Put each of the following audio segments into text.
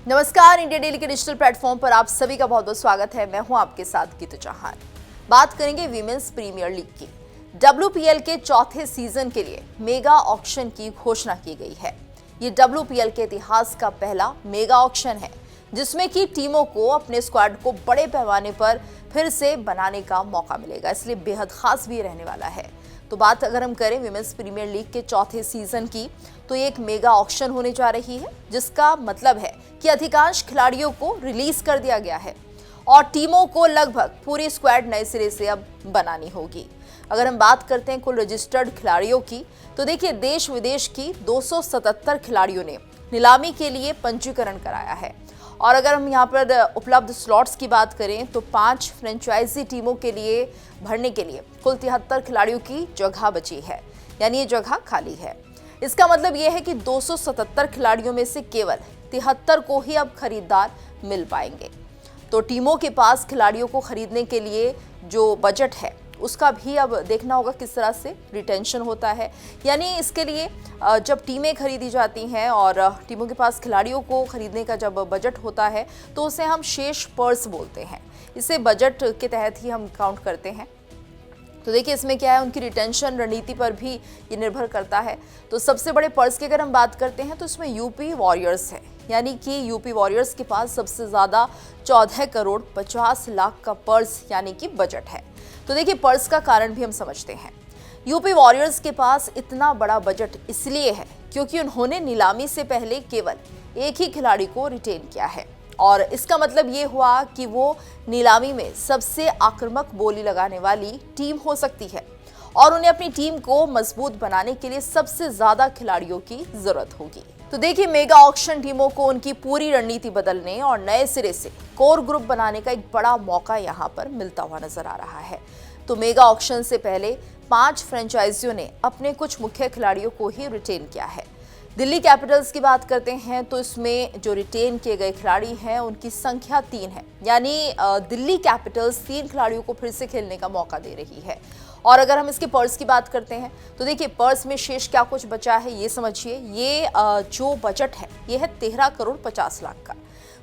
नमस्कार, India daily के digital platform पर आप सभी का बहुत बहुत स्वागत है। मैं हूं आपके साथ गीतू चौहान। बात करेंगे वीमेंस प्रीमियर लीग की। WPL के चौथे सीजन के लिए मेगा ऑक्शन की घोषणा की गई है। ये WPL के इतिहास का पहला मेगा ऑक्शन है जिसमें कि टीमों को अपने स्क्वाड को बड़े पैमाने पर फिर से बनाने का मौका मिलेगा, इसलिए बेहद खास भी रहने वाला है। तो बात अगर हम करें विमेंस प्रीमियर लीग के चौथे सीजन की, तो ये एक मेगा ऑक्शन होने जा रही है, जिसका मतलब है कि अधिकांश खिलाड़ियों को रिलीज कर दिया गया है और टीमों को लगभग पूरी स्क्वाड नए सिरे से अब बनानी होगी। अगर हम बात करते हैं कुल रजिस्टर्ड खिलाड़ियों की, तो देखिए देश विदेश की 277 खिलाड़ियों ने नीलामी के लिए पंजीकरण कराया है। और अगर हम यहाँ पर उपलब्ध स्लॉट्स की बात करें तो 5 फ्रेंचाइजी टीमों के लिए भरने के लिए कुल 73 खिलाड़ियों की जगह बची है, यानी ये जगह खाली है। इसका मतलब ये है कि 277 खिलाड़ियों में से केवल 73 को ही अब खरीदार मिल पाएंगे। तो टीमों के पास खिलाड़ियों को खरीदने के लिए जो बजट है उसका भी अब देखना होगा किस तरह से रिटेंशन होता है। यानी इसके लिए जब टीमें खरीदी जाती हैं और टीमों के पास खिलाड़ियों को खरीदने का जब बजट होता है तो उसे हम शेष पर्स बोलते हैं। इसे बजट के तहत ही हम काउंट करते हैं। तो देखिए इसमें क्या है, उनकी रिटेंशन रणनीति पर भी ये निर्भर करता है। तो सबसे बड़े पर्स की अगर हम बात करते हैं तो इसमें यूपी वॉरियर्स है, यानी कि यूपी वॉरियर्स के पास सबसे ज़्यादा 14 करोड़ 50 लाख का पर्स यानी कि बजट है। तो देखिए पर्स का कारण भी हम समझते हैं। यूपी वॉरियर्स के पास इतना बड़ा बजट इसलिए है क्योंकि उन्होंने नीलामी से पहले केवल एक ही खिलाड़ी को रिटेन किया है और इसका मतलब ये हुआ कि वो नीलामी में सबसे आक्रामक बोली लगाने वाली टीम हो सकती है और उन्हें अपनी टीम को मजबूत बनाने के लिए सबसे ज्यादा खिलाड़ियों की जरूरत होगी। तो देखिए मेगा ऑक्शन टीमों को उनकी पूरी रणनीति बदलने और नए सिरे से कोर ग्रुप बनाने का एक बड़ा मौका यहाँ पर मिलता हुआ नजर आ रहा है। तो मेगा ऑक्शन से पहले 5 फ्रेंचाइजियों ने अपने कुछ मुख्य खिलाड़ियों को ही रिटेन किया है। दिल्ली कैपिटल्स की बात करते हैं तो इसमें जो रिटेन किए गए खिलाड़ी हैं उनकी संख्या 3 है, यानी दिल्ली कैपिटल्स 3 खिलाड़ियों को फिर से खेलने का मौका दे रही है। और अगर हम इसके पर्स की बात करते हैं तो देखिए पर्स में शेष क्या कुछ बचा है ये समझिए। ये जो बजट है ये है 13 करोड़ 50 लाख का।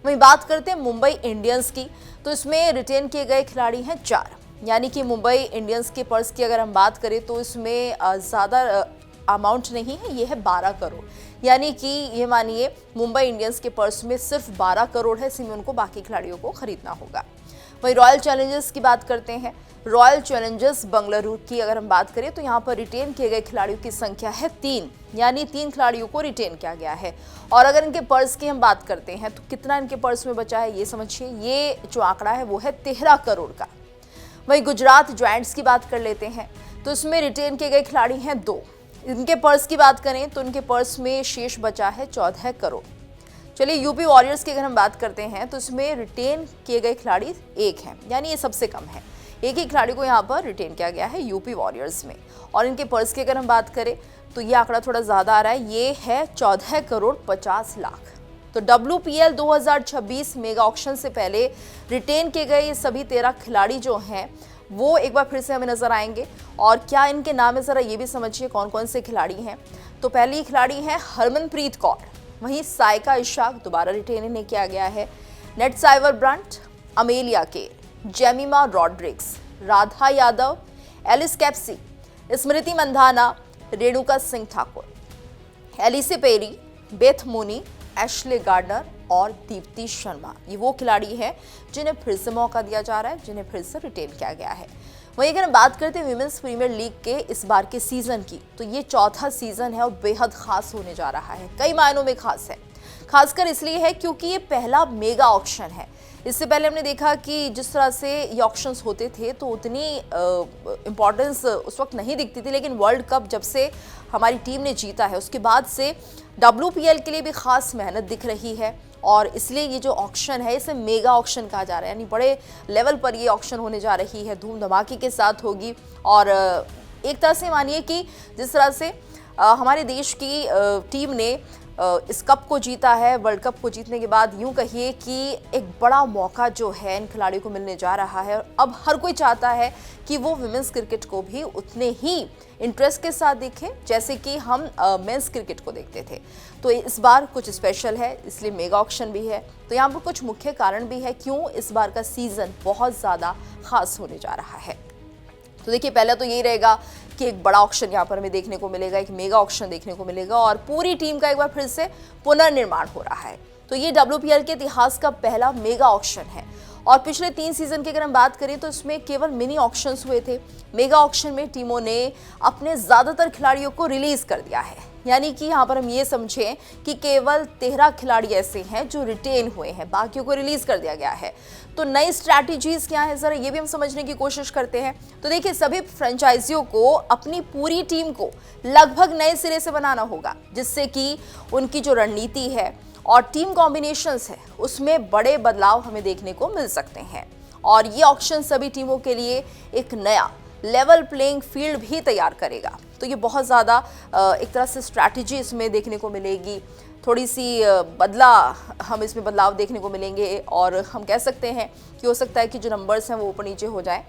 वहीं बात करते हैं मुंबई इंडियंस की, तो इसमें रिटेन किए गए खिलाड़ी हैं 4, यानी कि मुंबई इंडियंस के पर्स की अगर हम बात करें तो इसमें ज़्यादा अमाउंट नहीं है, ये है 12 करोड़, यानी कि ये मानिए मुंबई इंडियंस के पर्स में सिर्फ 12 करोड़ है, इसी में उनको बाकी खिलाड़ियों को खरीदना होगा। वहीं रॉयल चैलेंजर्स की बात करते हैं। रॉयल चैलेंजर्स बेंगलुरु की अगर हम बात करें तो यहाँ पर रिटेन किए गए खिलाड़ियों की संख्या है 3, यानी 3 खिलाड़ियों को रिटेन किया गया है। और अगर इनके पर्स की हम बात करते हैं तो कितना इनके पर्स में बचा है ये समझिए। ये जो आंकड़ा है वो है 13 करोड़ का। वहीं गुजरात जायंट्स की बात कर लेते हैं तो इसमें रिटेन किए गए खिलाड़ी हैं 2। इनके पर्स की बात करें तो इनके पर्स में शेष बचा है 14 करोड़। चलिए यूपी वॉरियर्स की अगर हम बात करते हैं तो इसमें रिटेन किए गए खिलाड़ी 1 हैं, यानी ये सबसे कम है। एक ही खिलाड़ी को यहाँ पर रिटेन किया गया है यूपी वॉरियर्स में। और इनके पर्स की अगर हम बात करें तो ये आंकड़ा थोड़ा ज़्यादा आ रहा है, ये है 14 करोड़ 50 लाख। तो WPL 2026 मेगा ऑक्शन से पहले रिटेन किए गए ये सभी 13 खिलाड़ी जो हैं वो एक बार फिर से हमें नजर आएंगे। और क्या इनके नाम है ज़रा ये भी समझिए कौन कौन से खिलाड़ी हैं। तो पहली खिलाड़ी हैं हरमनप्रीत कौर, वहीं साइका इशाक दोबारा रिटेन इन्हें किया गया है, Nat Sciver Brunt, Amelia Kerr, Jemimah Rodrigues, Radha Yadav, Alice Capsey, Smriti Mandhana, Renuka Singh Thakur, Ellyse Perry, Beth Mooney, Ashleigh Gardner और दीप्ति शर्मा। ये वो खिलाड़ी हैं जिन्हें फिर से मौका दिया जा रहा है, जिन्हें फिर से रिटेन किया गया है। वहीं अगर हम बात करते हैं विमेंस प्रीमियर लीग के इस बार के सीजन की, तो ये चौथा सीजन है और बेहद खास होने जा रहा है। कई मायनों में खास है, खासकर इसलिए है क्योंकि ये पहला मेगा ऑक्शन है। इससे पहले हमने देखा कि जिस तरह से ये ऑक्शंस होते थे तो उतनी इम्पोर्टेंस उस वक्त नहीं दिखती थी, लेकिन वर्ल्ड कप जब से हमारी टीम ने जीता है उसके बाद से WPL के लिए भी खास मेहनत दिख रही है और इसलिए ये जो ऑक्शन है इसे मेगा ऑक्शन कहा जा रहा है, यानी बड़े लेवल पर ये ऑक्शन होने जा रही है, धूम धमाके के साथ होगी। और एक तरह से मानिए कि जिस तरह से हमारे देश की टीम ने इस कप को जीता है। वर्ल्ड कप को जीतने के बाद यूं कहिए कि एक बड़ा मौका जो है इन खिलाड़ियों को मिलने जा रहा है। अब हर कोई चाहता है कि वो विमेंस क्रिकेट को भी उतने ही इंटरेस्ट के साथ देखें जैसे कि हम मेंस क्रिकेट को देखते थे। तो इस बार कुछ स्पेशल है, इसलिए मेगा ऑक्शन भी है। तो यहाँ पर कुछ मुख्य कारण भी है क्यों इस बार का सीजन बहुत ज़्यादा खास होने जा रहा है। तो देखिए, पहले तो यही रहेगा कि एक बड़ा ऑक्शन यहाँ पर हमें देखने को मिलेगा, एक मेगा ऑक्शन देखने को मिलेगा और पूरी टीम का एक बार फिर से पुनर्निर्माण हो रहा है। तो ये WPL के इतिहास का पहला मेगा ऑक्शन है और पिछले 3 सीजन की अगर हम बात करें तो इसमें केवल मिनी ऑक्शंस हुए थे। मेगा ऑक्शन में टीमों ने अपने ज़्यादातर खिलाड़ियों को रिलीज कर दिया है, यानी कि यहाँ पर हम ये समझें कि केवल 13 खिलाड़ी ऐसे हैं जो रिटेन हुए हैं, बाकियों को रिलीज कर दिया गया है। तो नई स्ट्रैटेजीज क्या है, जरा ये भी हम समझने की कोशिश करते हैं। तो देखिए, सभी फ्रेंचाइजियों को अपनी पूरी टीम को लगभग नए सिरे से बनाना होगा, जिससे कि उनकी जो रणनीति है और टीम कॉम्बिनेशंस है उसमें बड़े बदलाव हमें देखने को मिल सकते हैं। और ये ऑक्शन सभी टीमों के लिए एक नया लेवल प्लेइंग फील्ड भी तैयार करेगा। तो ये बहुत ज़्यादा एक तरह से स्ट्रैटेजी इसमें देखने को मिलेगी, थोड़ी सी हम इसमें बदलाव देखने को मिलेंगे और हम कह सकते हैं कि हो सकता है कि जो नंबर्स हैं वो ऊपर नीचे हो जाएं।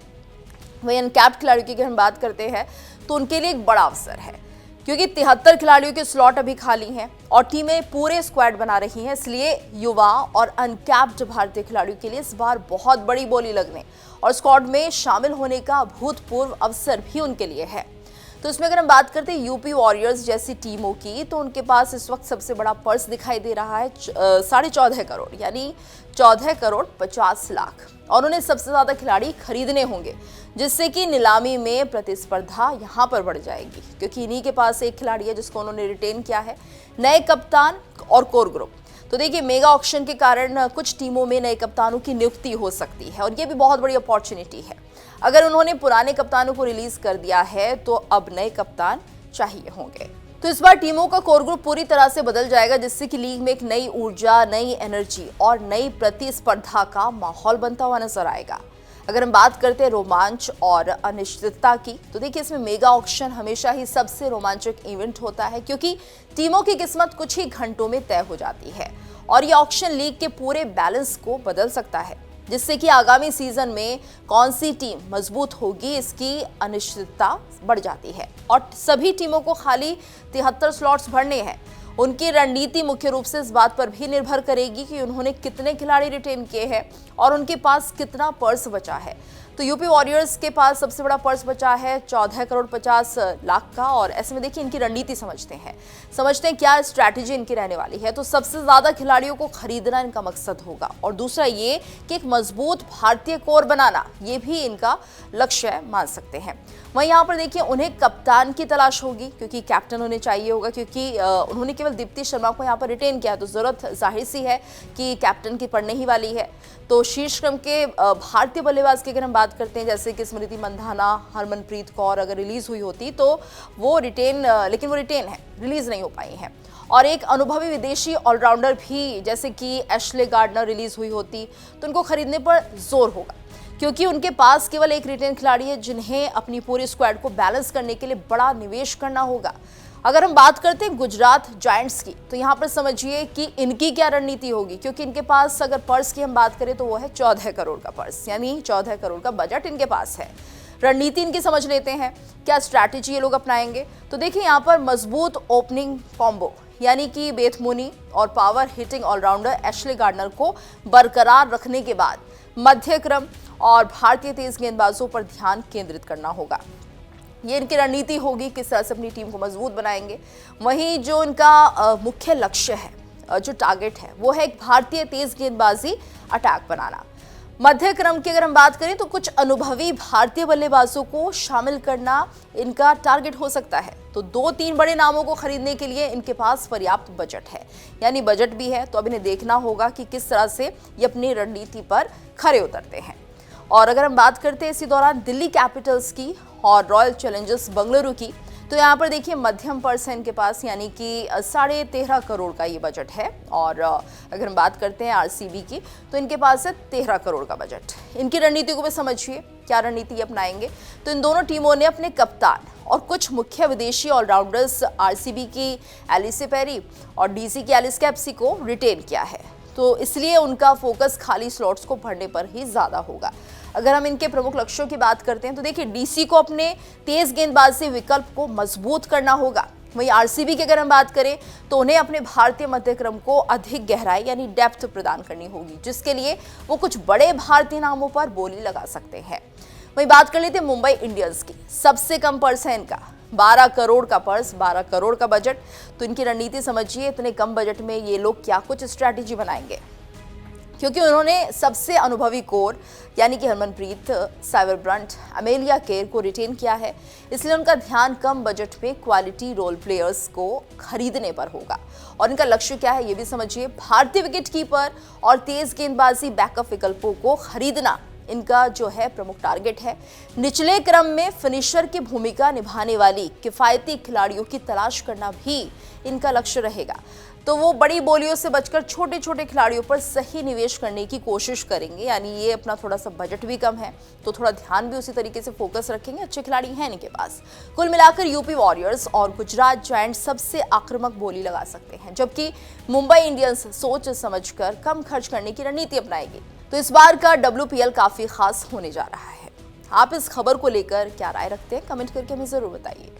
वहीं अनकैप्ड खिलाड़ियों की अगर हम बात करते हैं तो उनके लिए एक बड़ा अवसर है, क्योंकि 73 खिलाड़ियों के स्लॉट अभी खाली हैं और टीमें पूरे स्क्वाड बना रही हैं। इसलिए युवा और अनकैप्ड भारतीय खिलाड़ियों के लिए इस बार बहुत बड़ी बोली लगने और स्क्वाड में शामिल होने का भूतपूर्व अवसर भी उनके लिए है। तो इसमें अगर हम बात करते हैं यूपी वॉरियर्स जैसी टीमों की, तो उनके पास इस वक्त सबसे बड़ा पर्स दिखाई दे रहा है 14.5 करोड़, यानी 14 करोड़ 50 लाख, और उन्हें सबसे ज्यादा खिलाड़ी खरीदने होंगे, जिससे कि नीलामी में प्रतिस्पर्धा यहां पर बढ़ जाएगी, क्योंकि इन्हीं के पास एक खिलाड़ी है जिसको उन्होंने रिटेन किया है, नए कप्तान और कोर ग्रुप। तो देखिए, मेगा ऑक्शन के कारण कुछ टीमों में नए कप्तानों की नियुक्ति हो सकती है और ये भी बहुत बड़ी अपॉर्चुनिटी है। अगर उन्होंने पुराने कप्तानों को रिलीज कर दिया है तो अब नए कप्तान चाहिए होंगे। तो इस बार टीमों का कोर ग्रुप पूरी तरह से बदल जाएगा, जिससे कि लीग में एक नई ऊर्जा, नई एनर्जी और नई प्रतिस्पर्धा का माहौल बनता हुआ नजर आएगा। अगर हम बात करते हैं रोमांच और अनिश्चितता की, तो देखिए, इसमें मेगा ऑक्शन हमेशा ही सबसे रोमांचक इवेंट होता है, क्योंकि टीमों की किस्मत कुछ ही घंटों में तय हो जाती है और ये ऑक्शन लीग के पूरे बैलेंस को बदल सकता है, जिससे कि आगामी सीजन में कौन सी टीम मजबूत होगी इसकी अनिश्चितता बढ़ जाती है। और सभी टीमों को खाली 73 स्लॉट्स भरने हैं। उनकी रणनीति मुख्य रूप से इस बात पर भी निर्भर करेगी कि उन्होंने कितने खिलाड़ी रिटेन किए हैं और उनके पास कितना पर्स बचा है। तो यूपी वॉरियर्स के पास सबसे बड़ा पर्स बचा है 14 करोड़ 50 लाख का, और ऐसे में देखिए इनकी रणनीति समझते हैं क्या स्ट्रैटेजी इनकी रहने वाली है। तो सबसे ज्यादा खिलाड़ियों को खरीदना इनका मकसद होगा और दूसरा ये कि एक मजबूत भारतीय कोर बनाना, ये भी इनका लक्ष्य मान सकते हैं। वहीं यहाँ पर देखिए, उन्हें कप्तान की तलाश होगी, क्योंकि कैप्टन उन्हें चाहिए होगा, क्योंकि उन्होंने केवल दीप्ति शर्मा को यहाँ पर रिटेन किया, तो जरूरत जाहिर सी है कि कैप्टन की पड़ने ही वाली है। तो शीर्ष क्रम के भारतीय बल्लेबाज की अगर हम बात करते हैं, जैसे कि स्मृति मंधाना, हरमनप्रीत कौर अगर रिलीज हुई होती तो वो रिटेन है, रिलीज नहीं हो पाई हैं। और एक अनुभवी विदेशी ऑलराउंडर भी जैसे कि एशले गार्डनर रिलीज हुई होती तो उनको खरीदने पर जोर होगा, क्योंकि उनके पास केवल एक रिटेन खिलाड़ी है जिन्हें अपनी पूरी स्क्वाड को बैलेंस करने के लिए बड़ा निवेश करना होगा। अगर हम बात करते हैं गुजरात जायंट्स की, तो यहाँ पर समझिए कि इनकी क्या रणनीति होगी, क्योंकि इनके पास अगर पर्स की हम बात करें तो वो है 14 करोड़ का पर्स, यानी 14 करोड़ का बजट इनके पास है। रणनीति इनकी समझ लेते हैं, क्या स्ट्रैटेजी ये लोग अपनाएंगे। तो देखिए, यहाँ पर मजबूत ओपनिंग कॉम्बो, यानी कि बेथमुनी और power hitting all-rounder Ashleigh Gardner को बरकरार रखने के बाद मध्य क्रम और भारतीय तेज गेंदबाजों पर ध्यान केंद्रित करना होगा। ये इनकी रणनीति होगी, किस तरह से अपनी टीम को मजबूत बनाएंगे। वहीं जो इनका मुख्य लक्ष्य है, जो टारगेट है, वो है एक भारतीय तेज गेंदबाजी अटैक बनाना। मध्य क्रम की अगर हम बात करें तो कुछ अनुभवी भारतीय बल्लेबाजों को शामिल करना इनका टारगेट हो सकता है। तो 2-3 बड़े नामों को खरीदने के लिए इनके पास पर्याप्त बजट है, यानी बजट भी है। तो अब इन्हें देखना होगा कि किस तरह से ये अपनी रणनीति पर खरे उतरते हैं। और अगर हम बात करते हैं इसी दौरान दिल्ली कैपिटल्स की और रॉयल चैलेंजर्स बेंगलुरु की, तो यहाँ पर देखिए मध्यम पर्स है इनके पास, यानी कि 13.5 करोड़ का ये बजट है। और अगर हम बात करते हैं आरसीबी की, तो इनके पास है 13 करोड़ का बजट। इनकी रणनीति को भी समझिए, क्या रणनीति अपनाएंगे। तो इन दोनों टीमों ने अपने कप्तान और कुछ मुख्य विदेशी ऑलराउंडर्स आरसीबी की एलिसे पेरी और डीसी की एलिस कैप्सी को रिटेन किया है, तो इसलिए उनका फोकस खाली स्लॉट्स को भरने पर ही ज्यादा होगा। अगर हम इनके प्रमुख लक्ष्यों की बात करते हैं तो देखिए, डीसी को अपने तेज गेंदबाजी विकल्प को मजबूत करना होगा। वहीं आरसीबी की अगर हम बात करें तो उन्हें अपने भारतीय मध्यक्रम को अधिक गहराई यानी डेप्थ प्रदान करनी होगी, जिसके लिए वो कुछ बड़े भारतीय नामों पर बोली लगा सकते हैं। वहीं बात कर लेते हैं मुंबई इंडियंस की। सबसे कम पर्स है इनका, 12 करोड़ का पर्स, 12 करोड़ का बजट। तो इनकी रणनीति समझिए, इतने कम बजट में ये लोग क्या कुछ स्ट्रैटेजी बनाएंगे, क्योंकि उन्होंने सबसे अनुभवी कोर यानी कि हरमनप्रीत, साइबर ब्रंट, अमेलिया केर को रिटेन किया है। इसलिए उनका ध्यान कम बजट में क्वालिटी रोल प्लेयर्स को खरीदने पर होगा। और इनका लक्ष्य क्या है ये भी समझिए, भारतीय विकेटकीपर और तेज गेंदबाजी बैकअप विकल्पों को खरीदना इनका जो है प्रमुख टारगेट है। निचले क्रम में फिनिशर की भूमिका निभाने वाली किफायती खिलाड़ियों की तलाश करना भी इनका लक्ष्य रहेगा। तो वो बड़ी बोलियों से बचकर छोटे छोटे खिलाड़ियों पर सही निवेश करने की कोशिश करेंगे। यानी ये अपना थोड़ा सा बजट भी कम है तो थोड़ा ध्यान भी उसी तरीके से फोकस रखेंगे। अच्छे खिलाड़ी हैं इनके पास। कुल मिलाकर यूपी वॉरियर्स और गुजरात जायंट्स सबसे आक्रामक बोली लगा सकते हैं, जबकि मुंबई इंडियंस सोच समझकर कम खर्च करने की रणनीति अपनाएगी। तो इस बार का WPL काफी खास होने जा रहा है। आप इस खबर को लेकर क्या राय रखते हैं, कमेंट करके हमें जरूर बताइए।